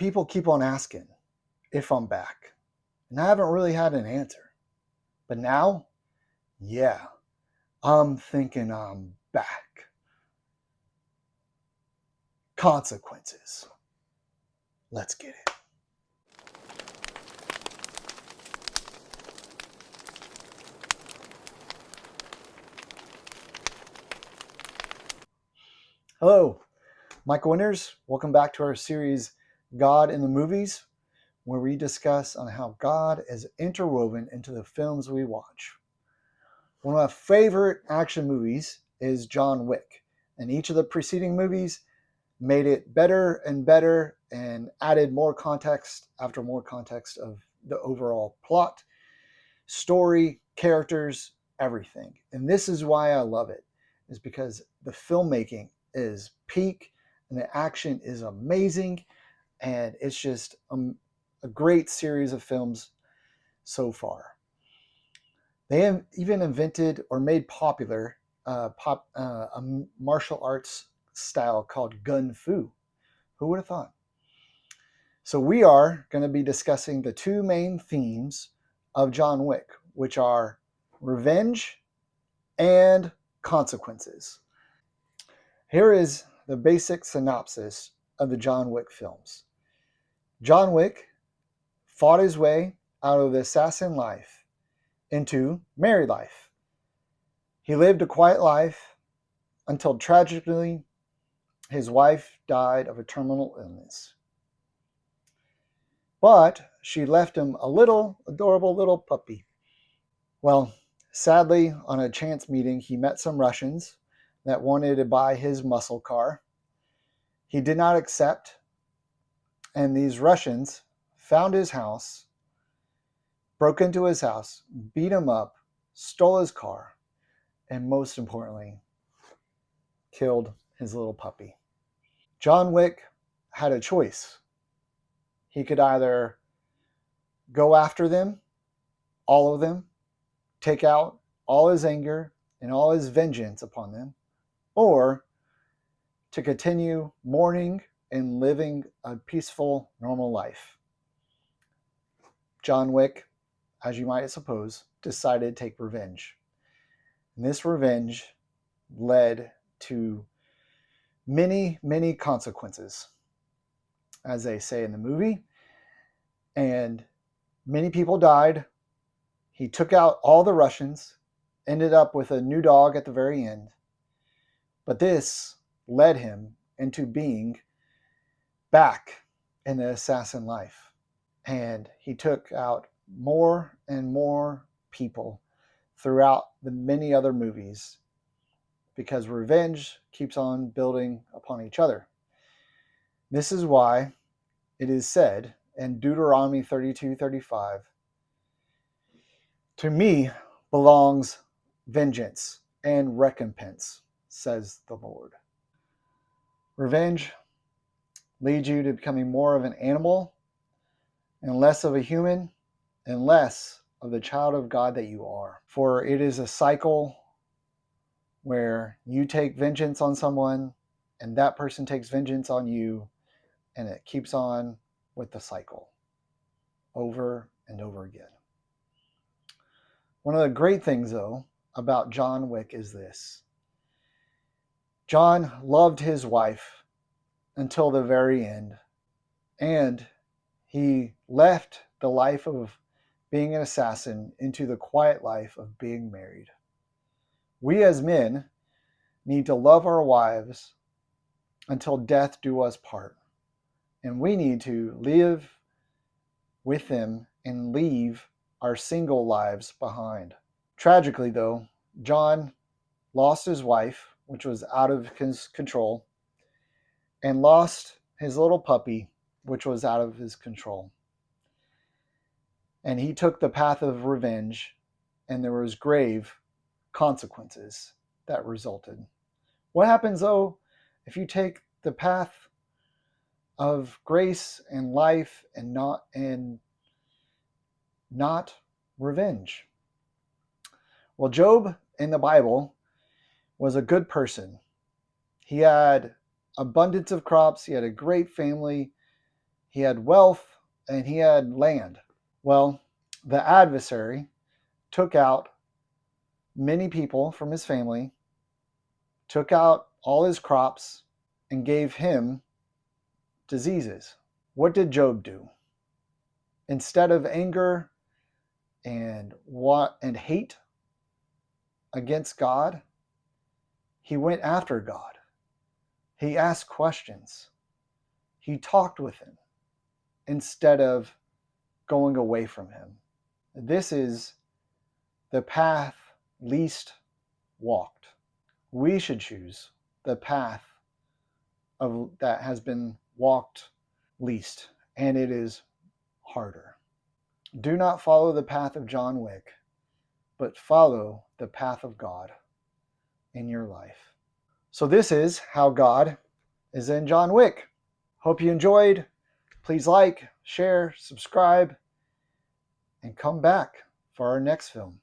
people keep on asking if I'm back, and I haven't really had an answer. But now, yeah, I'm thinking I'm back. Consequences. Let's get it. Hello, Michael Winters. Welcome back to our series, God in the Movies, where we discuss on how God is interwoven into the films we watch. One of my favorite action movies is John Wick, and each of the preceding movies made it better and added more context after more context of the overall plot, story, characters, everything. And this is why I love it, is because the filmmaking is peak and the action is amazing, and it's just a great series of films so far. They have even invented or made popular a martial arts style called Gun Fu. Who would have thought? So we are going to be discussing the two main themes of John Wick, which are revenge and consequences. Here is the basic synopsis of the John Wick films. John Wick fought his way out of the assassin life into married life. He lived a quiet life until tragically his wife died of a terminal illness. But she left him a little adorable little puppy. Well, sadly, on a chance meeting, he met some Russians that wanted to buy his muscle car. He did not accept, and these Russians found his house, broke into his house, beat him up, stole his car, and most importantly, killed his little puppy. John Wick had a choice. He could either go after them, all of them, take out all his anger and all his vengeance upon them, or to continue mourning and living a peaceful, normal life. John Wick, as you might suppose, decided to take revenge. And this revenge led to many, many consequences, as they say in the movie. And many people died. He took out all the Russians, ended up with a new dog at the very end. But this led him into being back in the assassin life. And he took out more and more people throughout the many other movies because revenge keeps on building upon each other. This is why it is said in Deuteronomy 32:35, to me belongs vengeance and recompense, says the Lord. Revenge leads you to becoming more of an animal and less of a human and less of the child of God that you are. For it is a cycle where you take vengeance on someone and that person takes vengeance on you, and it keeps on with the cycle over and over again. One of the great things, though, about John Wick is this. John loved his wife until the very end, and he left the life of being an assassin into the quiet life of being married. We as men need to love our wives until death do us part. And we need to live with them and leave our single lives behind. Tragically, though, John lost his wife, which was out of his control, and lost his little puppy, which was out of his control. And he took the path of revenge, and there was grave consequences that resulted. What happens, though, if you take the path of grace and life and not revenge? Well, Job in the Bible was a good person. He had abundance of crops. He had a great family. he had wealth, and he had land. Well, the adversary took out many people from his family, took out all his crops, and gave him diseases. What did Job do? Instead of anger and hate against God, he went after God. He asked questions. He talked with him instead of going away from him. This is the path least walked. We should choose the path that has been walked least, and it is harder. Do not follow the path of John Wick, but follow the path of God in your life. So this is how God is in John Wick. Hope you enjoyed. Please like, share, subscribe, and come back for our next film.